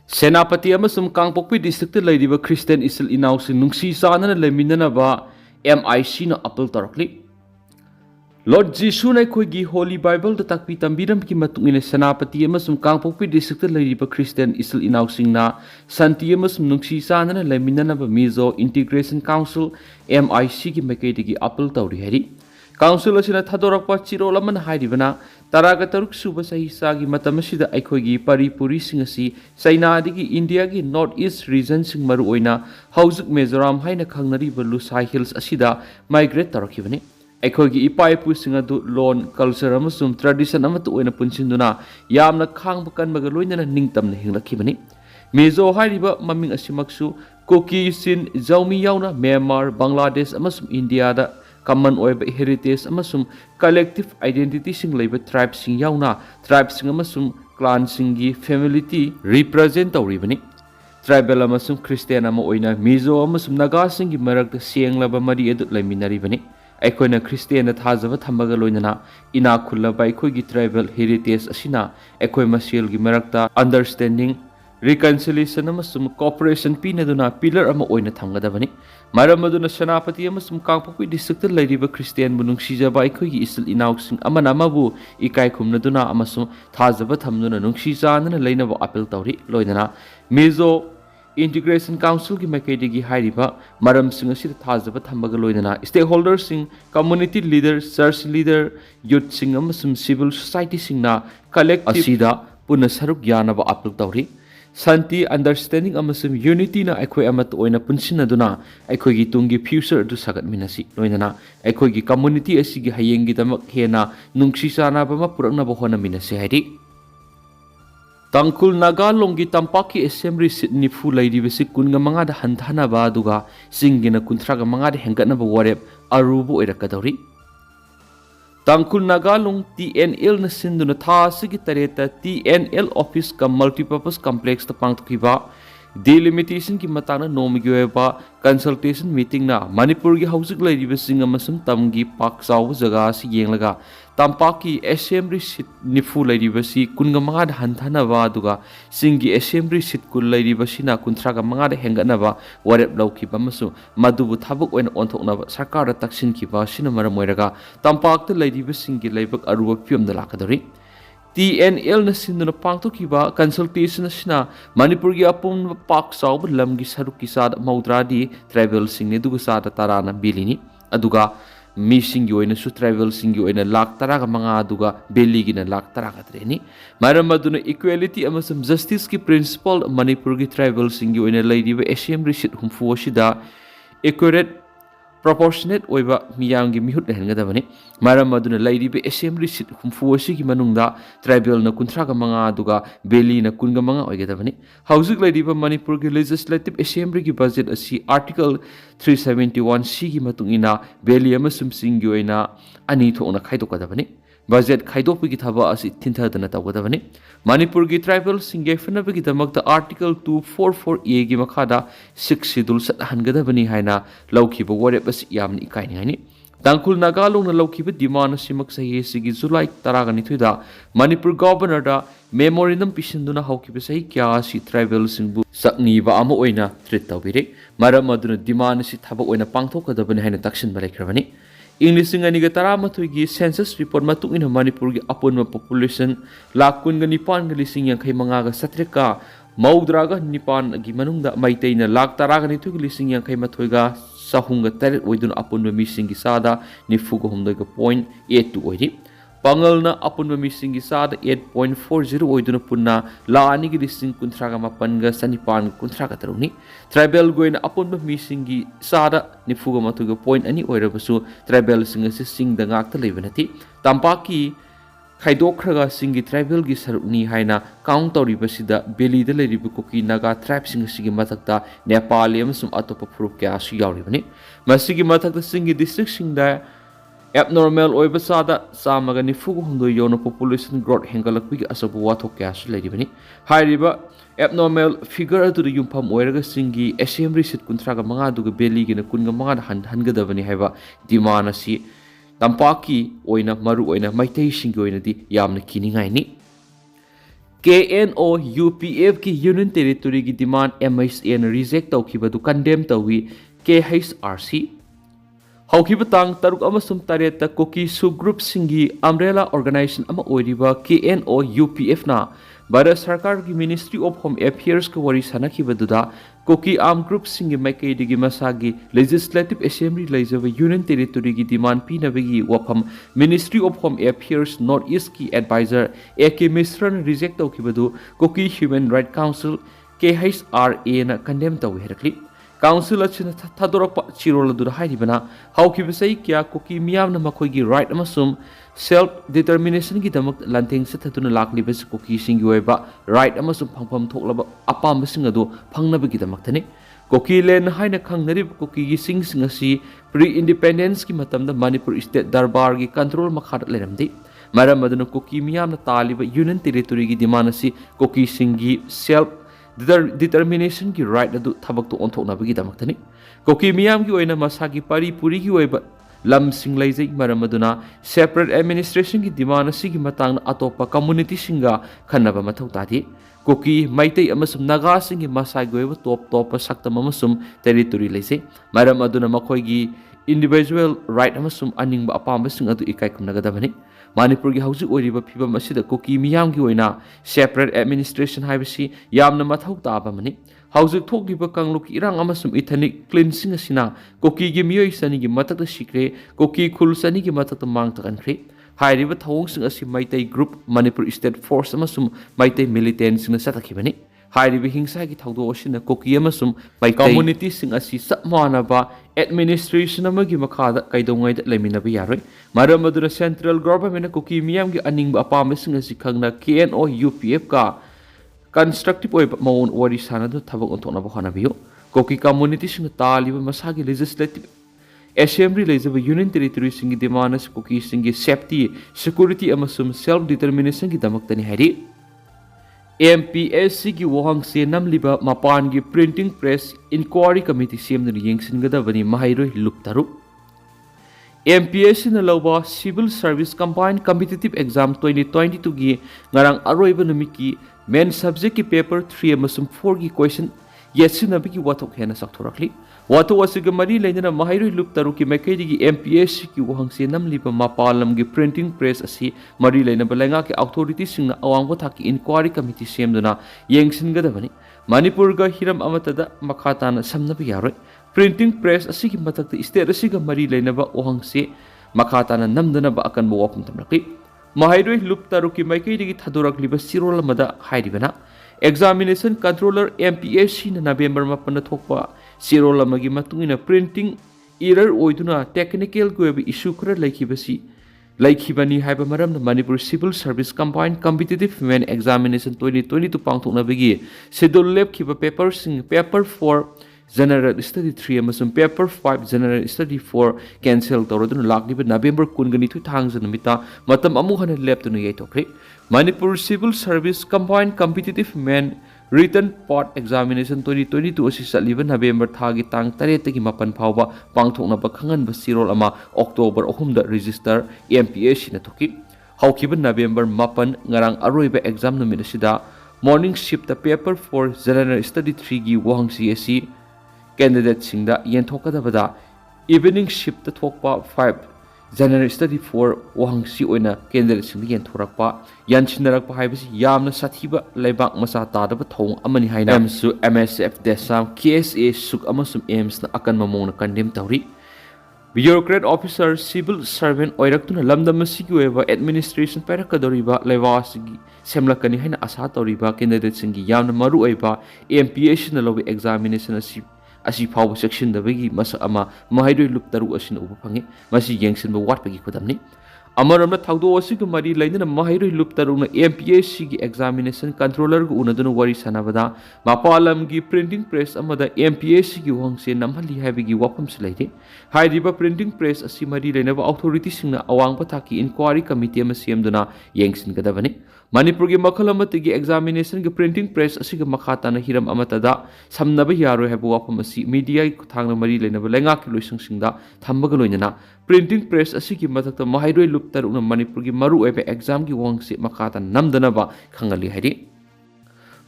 Senapati amasum Kangpokpi district ladiba Christian isil inausin nungsi sana leminanaba MIC na appeal tarakli. Lord Jesus na gi Holy Bible da takpi tambiram ki matungin Senapati amasum Kangpokpi district ladiba Christian isil inausing na santi amasum nungsi sana leminanaba Mizo Integration Council MIC ki makai appeal tawri hari. Council asina Thadorakpa Chirol aman hairibana Taraga Taruk Suba Sahisagi Matamasida Aikogi Paripuri Singasi Sainadigi India gi North East region sing Maruoina Hausuk Mezoram Haina Kangnari Lusai Hills Asida migrate Tarakivani Aikogi Ipaipu Singadu Lon culture amasum tradition amatu oina punsinduna Yamna Kang Bukan Magaloina Ningtam Hingakibani Mezo Hairiba Maming Asimaksu Kuki Sin Zaumi Yauna Myanmar Bangladesh amasum India da common oiba heritage amasum collective identity sing leiba tribe sing yauna tribe sing amasum clan singi family represent tawribani tribal amasum Christian ama oina Mizo amasum Naga singi marakta sienglaba mari edu laiminaribani aikoina Christian thajaba thambaga loinana ina khullaba aikoigi tribal heritage asina akoi masel gi marakta understanding reconciliation amasum cooperation pinaduna pillar ama oina thamgadabani Maramaduna Senapati amasum Kangpokpi district ladiba Christian bunung sijaba aikoigi isil inausing amana amabu ikai khumnaduna amasum thajaba thamduna nungsijana leinaba appeal tawri loinana Mizo Integration Council ki makaidigi hairiba maram sing asida thajaba thambaga loinana stakeholders sing community leaders church leader youth sing amasum civil society singna collective asida puna saruk yanaba appeal tawri Santi understanding amasum unity na aikoi amat oina punsinaduna aikoigi tungi future du sagat minasi loinana aikoigi community asigi hayengi damak hena nungsi sana bama purakna bohona minasi hairi Tangkul Nagalongi tampaki assembly Sydney fu laidi besi kunga mangada hanthana ba duga singina kuntraga mangada henggatna ba warep arubu irakadori Tangkul Nagalung TNL na sinduna thasigi tareta TNL office ka multipurpose complex ta pangtukiba delimitation ki matana nomigi oeba consultation meeting na Manipur gi hausik laidiba singa masum tamgi paksaw jaga si yenglaga tampaki assembly seat nifu laidiba si kunga mangada hanthana ba duga singi assembly seat kul laidiba sina kuntraga mangada hengana ba warep laukiba masu madubu thabuk oina onthokna ba sarkar taksin kiba sina maramoiraga tampak ta laidiba singi laibak aruba piamda lakadori TNL na sinduna pangtokiba consultation sina Manipur gi apum pak saw lam gi saruk ki sad maudradi tribal singni duga sada tarana bilini aduga mi singi oina su tribal singi oina lak taraga manga aduga beli gi na lak taraga treni maram aduna equality amasum justice ki principle Manipur gi tribal singi oina lady ba assembly seat humfu sida accurate proportionate oiba miyamgi mihut hengadabani maram aduna lady be assembly seat humfu asigi manungda tribal na kuntraga manga aduga beli na kunga manga oigadabani hausik lady ba Manipur gi legislative assembly gi budget asi article 371 c gi matungina beli amasum singi oina ani thona khaidokadabani budget khaidopigi thaba asi thinthadana tawgadabani Manipur gi tribal singe fanabigi damakta article 244a gi makhada 6 schedule sat hangadabani haina laukhiba warep asi yamni ikaini haini Tangkul Nagalung na laukhiba demand simak sahi sigi July 12 da Manipur governor da memorandum pisinduna haukiba sahi kya si tribal singbu sakni ba ama oina treat tawbire maram aduna demand si thaba oina pangthokadabani haina taksin balaikrabani English singaniga taramathoigi census report matung ina Manipur gi apunma population lakh kun ga nipan ga lising yang khai manga ga satrika maudraga nipan gi manungda maiteina lakh taraga ni thugi lising yang khai mathoiga sahunga taret oidun apunma mising gi sada ni fugo homdoiga 0.82 oidi Pangal na apunma mising gi sada 8.40 oiduna punna la ani gi lising kuntraga mapan ga sanipan kuntraga taruni tribal goina apunma mising gi sada ni fugo matuga point ani oirabasu tribal singa si sing da ngak ta leibanati tampaki khaidokraga singi tribal gi saruni haina count toribasida beli da leiribu Kuki Naga tribe singa sigi matakta Nepali amasum atopa proof kya su yauribani masigi matakta singi district singda abnormal oiba sada samaga nifugu hundo yono population growth hengalakpi asabu wathok kya su leiribani hairiba abnormal figure atu yumpam oiraga singi assembly seat kuntraga manga duga beli gi na kunga manga hangadabani haiba dimana si tampaki oina maru oina maitai singi oina di yamna kiningai ni KNO UPF की union territory की demand MHA न reject तौखिबदु condemn तौवी KHRC हौखिबा तांग तरुक अमसुम तारेत कोकी सु group सिंगी umbrella organisation अमा ओइरिबा KNO UPF ना भारत सरकार की ministry of home affairs का वरी सनखिबदुदा कोकी आर्म ग्रुप सिंगी माइकैदिगी मसागी लेजिस्लेटिव असेंबली लेजब यूनियन टेरिटोरी की डिमांड पीनबगी वफम ministry of home affairs north east की एडवाइजर AK मिश्रा ने रिजेक्ट तौखिबदु Kuki human right council KHRA ना कंडेम तौवे हेरक्ली काउंसिल अच्छे थादोरप चिरोल हाइबना हौखिबसै क्या कोकी मियामना मखोइगी राइट अमसुम सेल्फ डिटर्मिनेशन की दमक लंथेंग से थतुना लाक्लिबस कोकी सिंगी ओइबा राइट अमसुम फंगफम थोकलब अपामबसिंग अदु फंगनबगी दमक्तने कोकी लेन हाइना खंगनरिब कोकी गी सिंग असि प्री इंडिपेंडेंस की मतमदा मणिपुर स्टेट दरबार की कंट्रोल मखाद लेरमदे मरम अदुना कोकी मियामना तालिब यूनियन टेरिटोरी की डिमांड असि कोकी सिंगी सेल्फ डिटर्मिनेशन की राइट अदु थबक तो ओंथोकनबगी दमक्तनी कोकी मियाम की ओइना मसागी परी पुरी की ओइबा लम सिंग लेजै मरम अदुना सेपरेट एडमिनिस्ट्रेशन की डिमांड असिगी मतांग अतोपा कम्युनिटी सिंगा खन्नबा मथौ तादि कोकी मैतै अमसुम नागा सिंगी मसागी ओइबा टॉप सक्तम अमसुम टेरिटोरी लेजै मरम अदुना मखोइगी इंडिविजुअल राइट अमसुम अनिंग अपामबसिंग अदु इकाई खुमनगदबनी मणिपुर की हौजिक ओइरिबा फिबम असिदा कोकी मियाम की ओइना सेपरेट एडमिनिस्ट्रेशन हाइबसी यामना मथौ ताबमनी हौजिक थोकिबा कांगलुक इरांग अमसुम इथनिक क्लींसिंग असिना कोकी की मियोइ सनी की मतक सिक्रे कोकी खुल सनी की मतक मांग तकनख्रे हाइरिबा थौंगसिंग असि Meitei group Manipur state force अमसुम Meitei militant सिंग सतखिबनी हाइरिबा हिंसा की थौदो असिना कोकी अमसुम मैतै कम्युनिटी सिंग असि सपमानबा एडमिनिस्ट्रेशन अमगी मखादा कैदोंगैद लेमिनबा यारोय मरम अदुना सेंट्रल गवर्नमेंट कोकी मियाम की अनिंग अपामसिंग असि खंगना KNO UPF का कंस्ट्रक्टिव ओइबा मौन वरी सानदु थबक ओंथोनबा होनाबियो कोकी कम्युनिटी सिंग तालिबा मसागी लेजिस्लेटिव असेंबली लेजब यूनियन टेरिटोरी सिंगी डिमांड अस कोकी सिंगी सेफ्टी सिक्योरिटी अमसुम सेल्फ डिटर्मिनेशन की दमक्तनी हाइरि MPSC की वहांग से नमलिबा मपान की प्रिंटिंग प्रेस इंक्वायरी कमिटी सेमदुना येंसिनगदबनी महाइरोय लुप तरुक MPSC न लौबा civil service combined competitive exam 2022 की ngarang aroiba numit की मेन सब्जेक्ट की पेपर 3 अमसुम 4 की क्वेश्चन येसिनबगी वाथोक हेना सक्थोरखली वाथो असिग मरी लेना महाइरोय लुप तरुक की मैकैदिगी MPSC की वहांग से नमलिबा मपालम की प्रिंटिंग प्रेस असि मरी लेना बलेंगा के अथॉरिटी सिंग अवांगो थाकी इंक्वायरी कमिटी सेमदुना येंसिनगदबनी मणिपुर का हिरम अमतदा मखाताना समनबा यारोय प्रिंटिंग प्रेस असि की मतक स्टेट असि मरी लेना वहांग से मखाताना नमदनबा अकनबो वाफम तमरखली महाइरोय लुप तरुक की मैकैदिगी थदोरखलिबा सिरोल मदा हाइरिबना एग्जामिनेशन कंट्रोलर MPSC न नवेंबर मपन थोकपा सिरोल अमगी मतुंगिना प्रिंटिंग एरर ओइदुना टेक्निकल कोएब इशू खर लैखिबनी हाइबा मरमना Manipur civil service combined competitive main examination 2022 पांथोकनबगी शेड्यूल लेपखिबा पेपर 4 जनरल स्टडी 3 अमसुम पेपर 5 जनरल स्टडी 4 कैंसिल तौरदुना लाक्लिबा नवेंबर 19 थांगज नमिता मतम अमु हने लेपतुना यैथोखरे Manipur civil service combined competitive main return part examination 2022 असि चलिबा नवेंबर थागी तांग 3 की मपन फावबा पांथोकनबा खंगनबा सिरोल अमा अक्टोबर 3 दा रजिस्टर MPSC न थोकी हौखिबा नवेंबर 9 ngarang aroiba एग्जाम नुमित असिदा morning shift paper 4 general study 3 की वहांगसी असि कैंडिडेट सिंगदा येंथोकदबदा इवनिंग शिफ्ट थोकपा 5 जनरल स्टडी 4 वहांगसी ओइना कैंडिडेट सिंगदा येंथोरकपा यानसिनरकपा हाइबसि यामना साथीबा लेबाक मसा तादबा थौंग अमनि हाइना एमसु MSF देसाम KSA सुक अमसुम एम्स न अकन ममोंग कंडेम तौरी ब्यूरोक्रेट ऑफिसर सिविल सर्वेंट ओइरक्तुना लमदम सिगी ओइबा एडमिनिस्ट्रेशन पैरकदोरिबा लेवासिगी सेमलकनी हाइना आशा तौरिबा कैंडिडेट सिंगी यामना मरु ओइबा MPSC न लोबे एग्जामिनेशन असी फाव सेक्शन दबगी मसा अमा महाइरोय लुप तरु असिन उब फंगे मसी येंगसिनबा वाटपगी खुदमनी अमरमना थागदो असिग मरी लेना महाइरोय लुप तरुना MPSC की एग्जामिनेशन कंट्रोलर गु उनदुना वरी सनाबदा मपालम की प्रिंटिंग प्रेस अमदा MPSC की वहंगसे नमहली हाइबगी वाफम सलेदे हाइरिबा प्रिंटिंग प्रेस असी मरी लेना अथॉरिटी सिंगना अवांगबा थाकी इंक्वायरी कमिटी अमा सेमदुना येंगसिनगदबनी मणिपुर की मखल अमतगी एग्जामिनेशन की प्रिंटिंग प्रेस असिग मखाताना हिरम अमतदा समनबा यारोय हाइबा वाफम असी मीडिया की खुथांगना मरी लेना लेंगा की लोइसंगसिंगदा थंबगा लोइनना प्रिंटिंग प्रेस असिगी मथक्ता महाइरोय लुप तरुना मणिपुर की मरु ओइबा एग्जाम की वंगसे मखाता नमदनबा खंगली हाइरि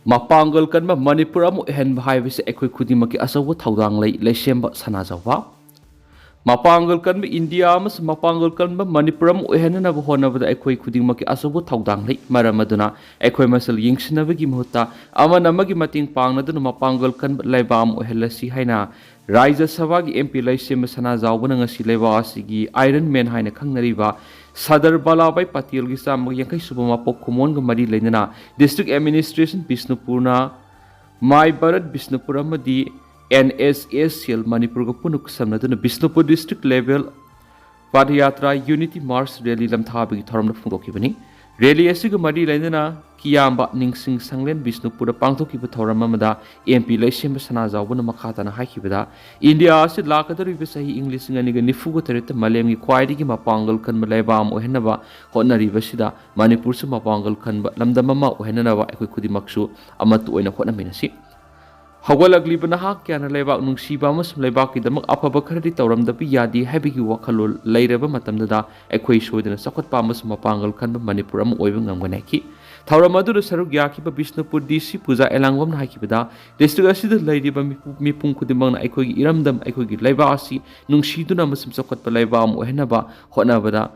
Mapangol kan ba Manipur amu ehen bahai bise ekoi khudimaki asawu thaudang leisemba sanajawa Mapangol kan ba India amas mapangol kan ba Manipur amu ehen na bahona bada ekoi khudimaki asawu thaudang lei maramaduna ekoi masal yingsinabagi muhutta amagi mating pangnaduna mapangol kan ba laiba amu ehelasi haina Raja Sabha gi MP leisemba sanajawbana ngasi laiba asigi Iron Man haina khangnariba Sadar Balabai Patil gi sam yankai subama pok khumon ga mari leinana District Administration Bisnupurna Mai Bharat Bisnupur amadi NSSL Manipur ga punuk samnaduna Bisnupur district level Padayatra Unity March rally lamthabagi thoramna phungdokibani Rally asiga mari leinana kiyamba ningsing sanglen Bisnupur pangthokiba thoram amada MP leisemba sanajawbana makhatana haikibada India asi lakadariba sahi English nganiga nifuga tarita malemgi khwaidigi mapangol kanba laibam ohenaba hotnariba sida Manipur su mapangol kanba lamdamama ohenaba ekoi khudimaksu amatu oina hotnaminasi Hawalagliba nahak kyana laibak nungsiba amasum laibak kidamak afaba kharadi tawramdabi yadi habigi wakhalol lairaba matamdada ekoi soidana sakhatpa amasum mapangol kanba Manipur amu oiba ngamganaki Thauramadu saruk yakiba Bisnupur DC puja elangwam na hakibada district asida lairiba mipung khudimang na ekoi iramdam ekoi laiba asi nungsiduna masum sakhatpa laiba amu ohenaba hotnabada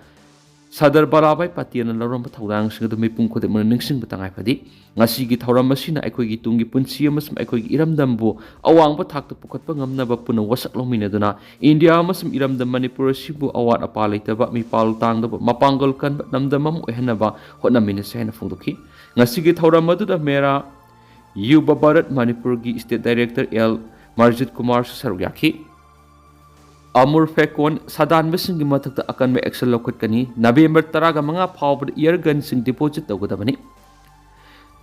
Sadar Balabai Patiana Laramba Taurang Sing the Mipung Kodemon Ningsing Batangai Padi, Nasigi Tauramashina Ekogi Tungi Punsiamus Ekogi Iram Dambu, Awang Batak to Pukatpangam Nabapuna Wasak Lominaduna, India Musum Iram the Manipur Shibu Awat Apalita but Mipal Tang the Mapangol Kan Namdamam Ehenaba, Hotnaminasana Funduki, Nasigi Tauramadu the Mera, Yuba Bharat Manipurgi State Director L. Marjit Kumar Saryaki. Amur Fekon Sadan Missing Matak akan me Excel Lokani, November Taraga Manga Power Ear Guns in Deposit Ogodabani.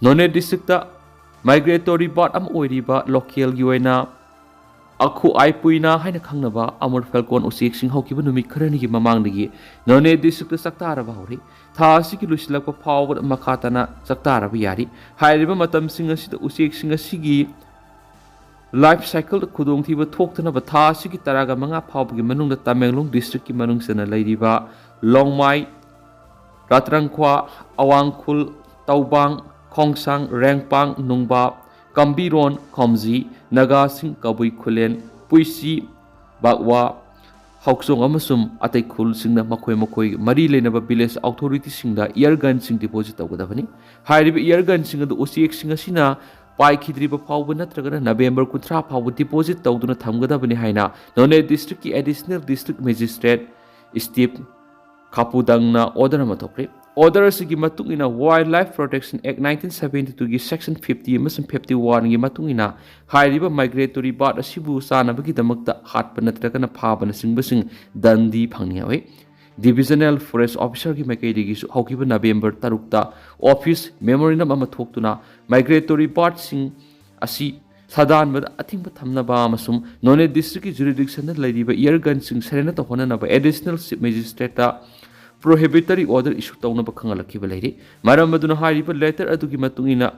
None District Migratory Bot Am Oiriba, Local Uena Aku Aipuina, Haina Kangnaba, Amur Falcon Osixing Hokibanumi Karani Mamangdi, None District Saktara Bauri, Tasiki Luslapa Power Makatana Saktara Viari, Hiriba Matam Singers Usixing a Sigi. Life cycle the Kudung Tiba talked on a Tasiki Taraga Manga Pop Gimanung the Tamelung district Gimanung Sena Ladiba, Longmai, Ratrankwa, Awangkul, Taubang, Kongsang, Rangpang, Nungba, Kambiron, Komzi, Nagasing, Kabui Kulen, Puisi, Bagwa, Hoksong Amasum, Atekul Singda Makoi, Mari Lenaba Village Authority Singda, Eargun Sing Deposit of Godavani, Hiriba Eargun Sing of the OCX Singasina. Pai Kidriba Power Natraga November Kutra Power Deposit Tauduna Tamgada Haina, None District Additional District Magistrate Steve Kapudangna Order Matokre. Order Sigimatung in a Wildlife Protection Act 1972 Section 50 and 51 Gimatungina, High River Migratory Bot Asibu Sana Bagitamakta Hat Panatragana Pabana Singbasing Dundee Pangniawe. Divisional Forest Officer ki Makaidigi Hokiba November Tarukta Office Memorandum Amathokuna Migratory Bird Sing Asi Sadan with Ating Batamnaba Masum None District Jurisdiction Lady by Eargun Sing Serenata Honanaba Additional Magistrate Prohibitory Order Issue Tona Bakanga Kibaladi Maramaduna Hariba letter Aduki Matungina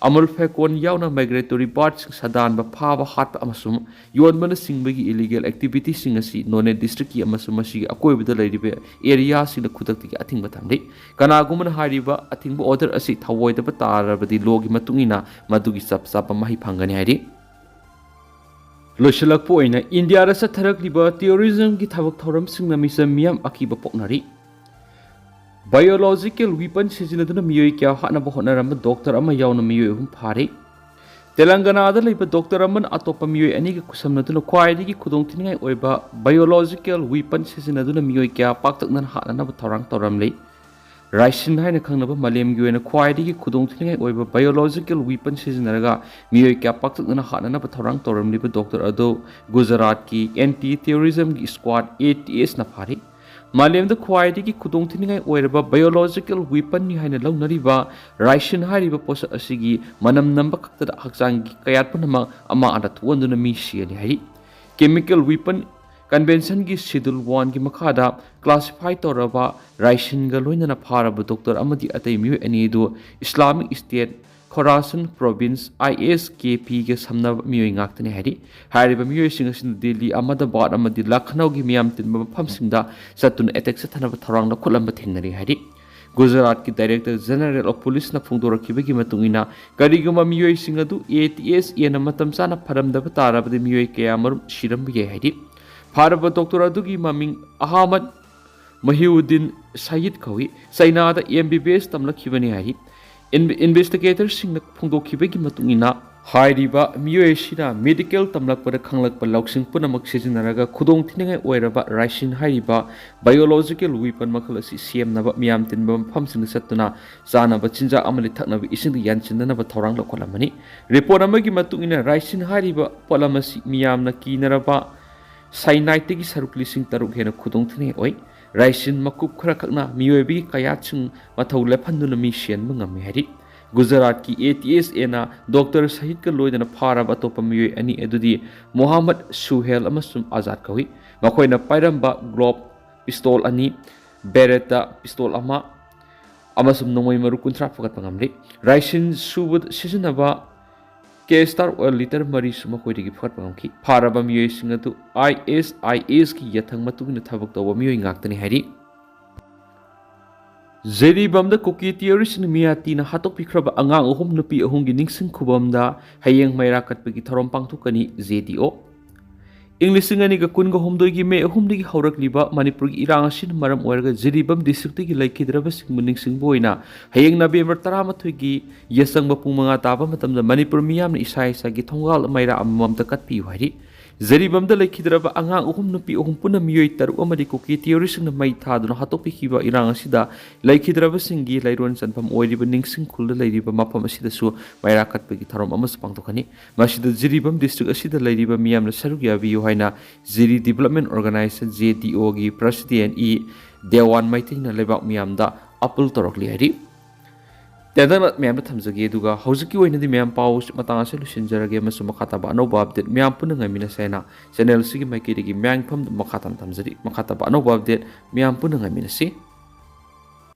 Amul Fekon Yauna Migratory Birds Sadan Bapava Hat Amasum Yonman Singbagi illegal activity Singasi None District Yamasumasi Akoi with the lady areas in the Kutaki Ating Batamdi Kanaguman Hariba Ating order a seat Hawaii the Batara but the Logi Matungina Madugi Sapsapa Mahi Pangani Lushalak Poina India Rasatarak Liba Terrorism Gitavak Toram Singamisa Miam Akiba Poknari Biological weapon sijinaduna miyoi kya hatnaba hotnaramle doctor ama yauna miyoi hum phari Telangana da leiba doctor aman atopa miyoi ani ga kusamnaduna khwaidigi khudongthiningai oiba biological weapon sijinaduna miyoi kya paktaknan hatnaba thorang toramle Raisin haina khangnaba malemgi oina khwaidigi khudongthiningai oiba biological weapon sijinaraga miyoi kya paktaknan hatnaba thorang toramle doctor ado Gujarat ki anti terrorism gi squad ATS na phari Malem the Quaidiki Kudongtiningai Oiraba biological weapon ni haina launariba Raishin hariba posa asigi manam number kakta haksangi kayatpanama ama adatuanduna mi siani hari chemical weapon convention gi schedule 1 gi makada classify toraba Raishin galoina pharaba doctor amadi atai mi ani do Islamic State Khorasan Province ISKP ke samna miyoi ngaktani hari hariba miyoi singasin Delhi Ahmedabad amadi Lucknow gi miyam tin mafam singda satun attack sathana tharang na khulam thengnari hari Gujarat ki Director General of Police na phongdoraki matung ina kariguma miyoi sing adu ATS ena matam sana pharamdaba tarabade miyoi kaya marum shirambi ye haidi pharaba doctor adugi maming Ahmad Mahiuddin Sayyid kawi Saina da MBBS tamlakhibani hai investigators sing na phongdokibagi matung ina hairiba miyoi sina medical tamlakpada khanglakpa lauksing punamak sijinaraga khudong thingai oiraba raisin hairiba biological weapon makhal asi semnaba miyam tinba mafamsing satuna zanaba chinja amali thaknaba ising yanchindanaba thorang lokholamani report amagi matung ina raisin hairiba polamasi miyamna kinaraba cyanide gi sarukli sing taruk hena khudong thingai oi raisin makup khara khakna miyoibi kaya chung mathau lephanduna mi shen mangami hari Gujarat ki ATS ena Dr. Sahid ka loidana pharaba atopa miyoi ani edudi Muhammad Suhel amasum Azad kawi makoina pairamba Globe pistol ani Beretta pistol ama amasum nomoi maru kuntra phagat pangamri raisin subud sijinaba K-Star oil liter mari suma koidigi phagat pangamki pharaba miyoi singatu IS ki yathang matugina thabak toba miyoi ngaktani hari Zeribamda Kuki theories ni miyati na hatok pikraba angang uhum nupi ahungi ningsing kubamda hayeng mayrakat pagi tharom pangthukani ZDO English ngani ga kun ga homdoi gi me ahum digi haurak liba Manipur gi irang asin maram oirga Zeribam district gi laikhidraba sing ningsing boina hayeng November 13 gi yasang bapung manga taba matamda Manipur miyam ni isa isa gi thongal mayra amam ta katpi wari Zeribamda laikhidraba angang uhum nupi ahum puna miyoi taru amadi Kuki theories na mai thaduna hatopi kiba irang asida laikhidraba singi lairon sanpam oiriba ningsing khulda lairiba mapam asida su mairakat pagi tharom amas pangtokani masida Zeribam district asida lairiba miyamna saruk yabi haina Zeri Development Organization ZDO gi President E Dewan Maitina lebak miyamda apul torokli hari Tedana miyamda thamjage duga hojiki oinadi miyam paus matang ase lusinjarage masu makataba anoba update miyam punanga mina sena channel sigi maikiri gi miyang pham makatan thamjari makataba anoba update miyam punanga mina si